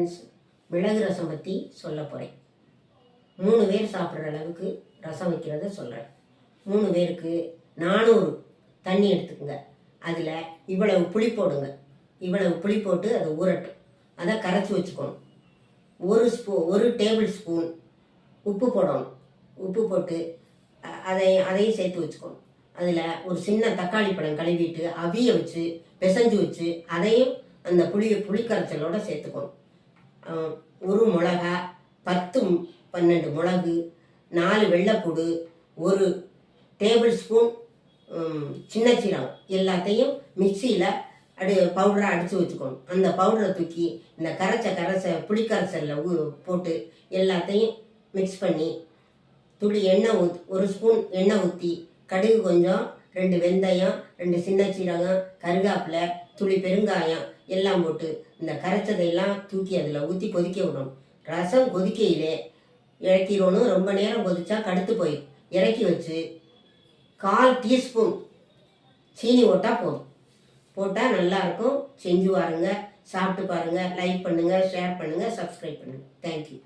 Friends, மிளகு ரசம் பற்றி சொல்ல போகிறேன். 3 பேர் சாப்பிட்ற அளவுக்கு ரசம் வைக்கிறத சொல்கிறேன். 3 பேருக்கு 400 தண்ணி எடுத்துக்கோங்க. அதில் இவ்வளவு புளி போடுங்க. இவ்வளவு புளி போட்டு அதை ஊறட்டும். அதை கரைச்சி வச்சுக்கணும். 1 டேபிள் ஸ்பூன் உப்பு போடணும். உப்பு போட்டு அதையும் சேர்த்து வச்சுக்கணும். அதில் ஒரு சின்ன தக்காளி பழம் கழுவிட்டு அவிய வச்சு பிசைஞ்சு வச்சு அதையும் அந்த புளிக்கரைச்சலோடு சேர்த்துக்கணும். 1 மிளகா, 10-12 மிளகு, 4 வெள்ளைப்பூடு, 1 டேபிள் ஸ்பூன் சின்ன சீரகம் எல்லாத்தையும் மிக்சியில் பவுடராக அடித்து வச்சுக்கணும். அந்த பவுடரை தூக்கி இந்த கரைச்ச புளிக்கரைச்சலில் போட்டு எல்லாத்தையும் மிக்ஸ் பண்ணி துளி எண்ணெய் 1 ஸ்பூன் எண்ணெய் ஊற்றி கடுகு கொஞ்சம், 2 வெந்தயம், 2 சின்ன சீரகம், கருவேப்பிலை, துளி பெருங்காயம் எல்லாம் போட்டு இந்த கரைச்சதையெல்லாம் தூக்கி அதில் ஊற்றி கொதிக்க விடணும். ரசம் கொதிக்கையிலே இறக்கிடணும். ரொம்ப நேரம் கொதிச்சா கடுத்து போயிடும். இறக்கி வச்சு 1/4 டீஸ்பூன் சீனி போட்டால் போதும். போட்டால் நல்லாயிருக்கும். செஞ்சு பாருங்கள், சாப்பிட்டு பாருங்கள். லைக் பண்ணுங்கள், ஷேர் பண்ணுங்கள், சப்ஸ்கிரைப் பண்ணுங்கள். தேங்க்யூ.